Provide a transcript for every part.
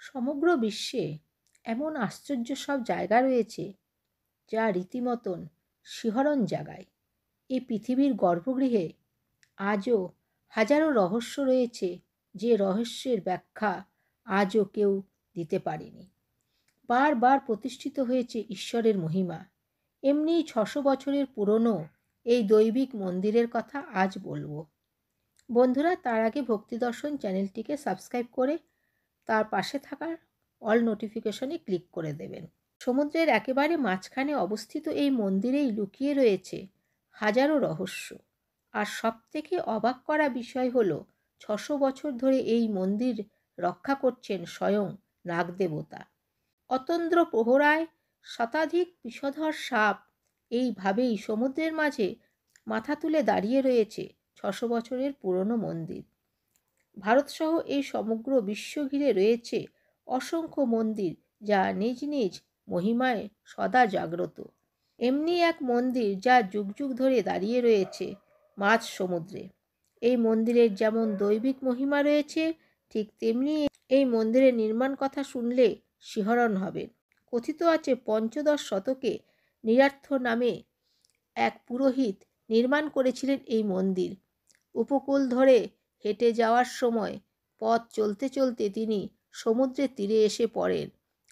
সমগ্র বিশ্বে এমন আশ্চর্য সব জায়গা রয়েছে যা রীতিমতন শিহরণ জাগায়। এই পৃথিবীর গর্ভগৃহে আজও হাজারো রহস্য রয়েছে, যে রহস্যের ব্যাখ্যা আজও কেউ দিতে পারেনি। বারবার প্রতিষ্ঠিত হয়েছে ঈশ্বরের মহিমা। এমনি 600 বছরের পুরনো এই দৈবিক মন্দিরের কথা আজ বলবো। বন্ধুরা, তার আগে ভক্তি দর্শন চ্যানেলটিকে সাবস্ক্রাইব করে তার পাশে থাকার অল নোটিফিকেশনে ক্লিক করে দেবেন। সমুদ্রের একেবারে মাঝখানে অবস্থিত এই মন্দিরেই লুকিয়ে রয়েছে হাজারো রহস্য। আর সবথেকে অবাক করা বিষয় হলো 600 বছর ধরে এই মন্দির রক্ষা করছেন স্বয়ং নাগদেবতা। অতন্দ্র প্রহরায় শতাধিক বিষধর সাপ এইভাবেই সমুদ্রের মাঝে মাথা তুলে দাঁড়িয়ে রয়েছে 600 বছরের পুরনো মন্দির। ভারতসহ এই সমগ্র বিশ্ব ঘিরে রয়েছে অসংখ্য মন্দির, যা নিজ নিজ মহিমায় সদা জাগ্রত। এমনি এক মন্দির যা যুগ যুগ ধরে দাঁড়িয়ে রয়েছে মাঝ সমুদ্রে। এই মন্দিরের যেমন দৈবিক মহিমা রয়েছে, ঠিক তেমনি এই মন্দিরের নির্মাণ কথা শুনলে শিহরণ হবেন। কথিত আছে পঞ্চদশ শতকে নিরার্থ নামে এক পুরোহিত নির্মাণ করেছিলেন এই মন্দির। উপকূল ধরে হেঁটে যাওয়ার সময় পথ চলতে চলতে তিনি সমুদ্রের তীরে এসে পড়েন,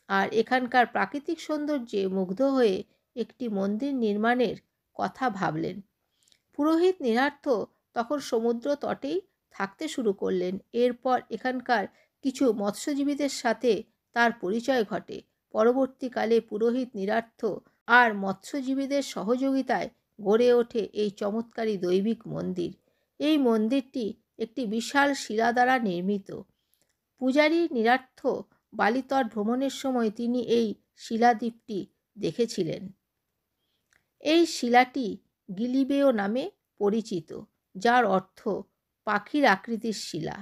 আর এখানকার প্রাকৃতিক সৌন্দর্যে মুগ্ধ হয়ে একটি মন্দির নির্মাণের কথা ভাবলেন। পুরোহিত নিরার্থ তখন সমুদ্র তটেই থাকতে শুরু করলেন। এরপর এখানকার কিছু মৎস্যজীবীদের সাথে তার পরিচয় ঘটে। পরবর্তীকালে পুরোহিত নিরার্থ আর মৎস্যজীবীদের সহযোগিতায় গড়ে ওঠে এই চমৎকারী দৈবিক মন্দির। এই মন্দিরটি একটি বিশাল শিলা দ্বারা নির্মিত। পূজারী নিরার্থ বালিতট ভ্রমণের সময় তিনি এই শিলাদ্বীপটি দেখেছিলেন। এই শিলাটি গিলিবেয় নামে পরিচিত, যার অর্থ পাখির আকৃতির শিলা।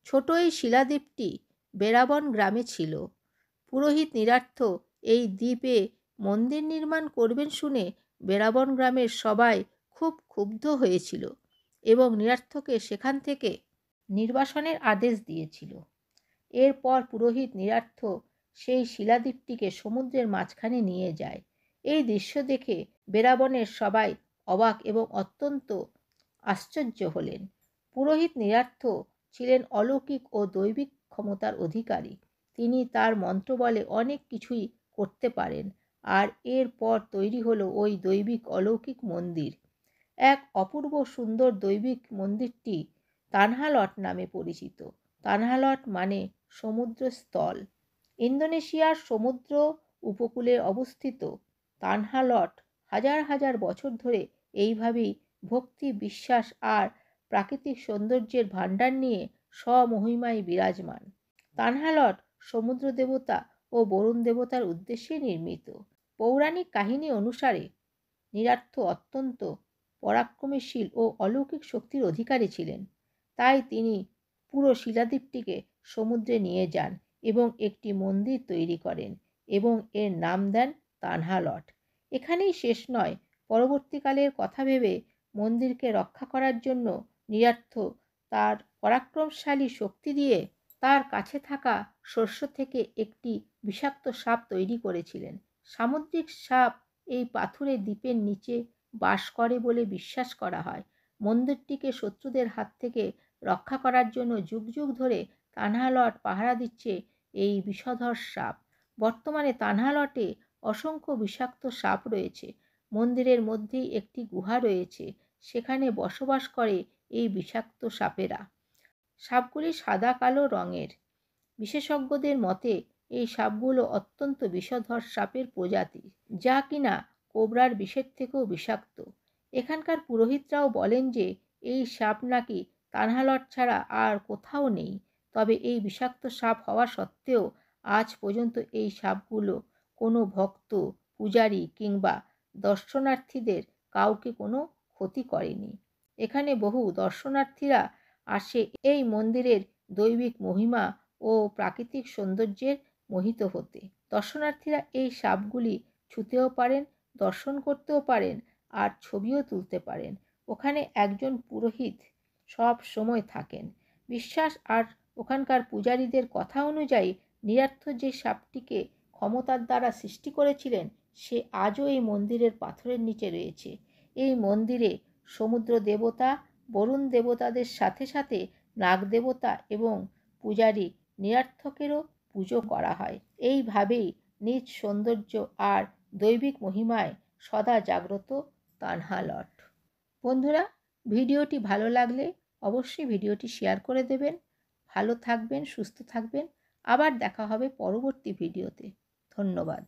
ছোট এই শিলাদ্বীপটি বেরাবন গ্রামে ছিল। পুরোহিত নিরার্থ এই দ্বীপে মন্দির নির্মাণ করবেন শুনে বেরাবন গ্রামের সবাই খুব ক্ষুব্ধ হয়েছিল এবং নিরার্থকে সেখান থেকে নির্বাসনের আদেশ দিয়েছিল। এরপর পুরোহিত নিরার্থ সেই শিলাদ্বীপটিকে সমুদ্রের মাঝখানে নিয়ে যায়। এই দৃশ্য দেখে বেরাবনের সবাই অবাক এবং অত্যন্ত আশ্চর্য হলেন। পুরোহিত নিরার্থ ছিলেন অলৌকিক ও দৈবিক ক্ষমতার অধিকারী। তিনি তার মন্ত্র বলে অনেক কিছুই করতে পারেন। আর এরপর তৈরি হলো ওই দৈবিক অলৌকিক মন্দির। এক অপূর্ব সুন্দর দৈবিক মন্দিরটি তানহালট নামে পরিচিত। তানহালট মানে সমুদ্রস্থল। ইন্দোনেশিয়ার সমুদ্র উপকূলে অবস্থিত তানহালট হাজার হাজার বছর ধরে এইভাবেই ভক্তি, বিশ্বাস আর প্রাকৃতিক সৌন্দর্যের ভাণ্ডার নিয়ে স্বমহিমায় বিরাজমান। তানহালট সমুদ্র দেবতা ও বরুণ দেবতার উদ্দেশ্যে নির্মিত। পৌরাণিক কাহিনী অনুসারে নিরার্থ অত্যন্ত পরাক্রমশীল ও অলৌকিক শক্তির অধিকারী ছিলেন। তাই তিনি পুরো শিলাদ্বীপটিকে সমুদ্রে নিয়ে যান এবং একটি মন্দির তৈরি করেন এবং এর নাম দেন তানহালট। এখানেই শেষ নয়, পরবর্তীকালের কথা ভেবে মন্দিরকে রক্ষা করার জন্য নিরার্থ তার পরাক্রমশালী শক্তি দিয়ে তার কাছে থাকা শস্য থেকে একটি বিষাক্ত সাপ তৈরি করেছিলেন। সামুদ্রিক সাপ এই পাথুরে দ্বীপের নিচে বাস করে বলে বিশ্বাস করা হয়। মন্দিরটিকে শত্রুদের হাত থেকে রক্ষা করার জন্য যুগ যুগ ধরে তানহালট পাহারা দিচ্ছে এই বিষধর সাপ। বর্তমানে তানহালটে অসংখ্য বিষাক্ত সাপ রয়েছে। মন্দিরের মধ্যেই একটি গুহা রয়েছে, সেখানে বসবাস করে এই বিষাক্ত সাপেরা। সাপগুলি সাদা কালো রঙের। বিশেষজ্ঞদের মতে এই সাপগুলো অত্যন্ত বিষধর সাপের প্রজাতি, যা কিনা কোবরার বিষের থেকেও বিষাক্ত। এখানকার পুরোহিতরাও বলেন যে এই সাপ নাকি তানহালট ছাড়া আর কোথাও নেই। তবে এই বিষাক্ত সাপ হওয়া সত্ত্বেও আজ পর্যন্ত এই সাপগুলো কোনো ভক্ত, পূজারী কিংবা দর্শনার্থীদের কাউকে কোনো ক্ষতি করেনি। এখানে বহু দর্শনার্থীরা আসে এই মন্দিরের দৈবিক মহিমা ও প্রাকৃতিক সৌন্দর্যের মোহিত হতে। দর্শনার্থীরা এই সাপগুলি ছুঁতেও পারেন, দর্শন করতেও পারেন আর ছবিও তুলতে পারেন। ওখানে একজন পুরোহিত সব সময় থাকেন। বিশ্বাস আর ওখানকার পূজারীদের কথা অনুযায়ী নিরার্থ যে সাপটিকে ক্ষমতার দ্বারা সৃষ্টি করেছিলেন সে আজও এই মন্দিরের পাথরের নিচে রয়েছে। এই মন্দিরে সমুদ্র দেবতা, বরুণ দেবতাদের সাথে সাথে নাগ দেবতা এবং পূজারী নিরার্থকেরও পুজো করা হয়। এইভাবেই নিজ সৌন্দর্য আর দৈবিক মহিমায় সদা জাগ্রত কানহা লট। বন্ধুরা, ভিডিওটি ভালো লাগলে অবশ্যই ভিডিওটি শেয়ার করে দেবেন। ভালো থাকবেন, সুস্থ থাকবেন। আবার দেখা হবে পরবর্তী ভিডিওতে। ধন্যবাদ।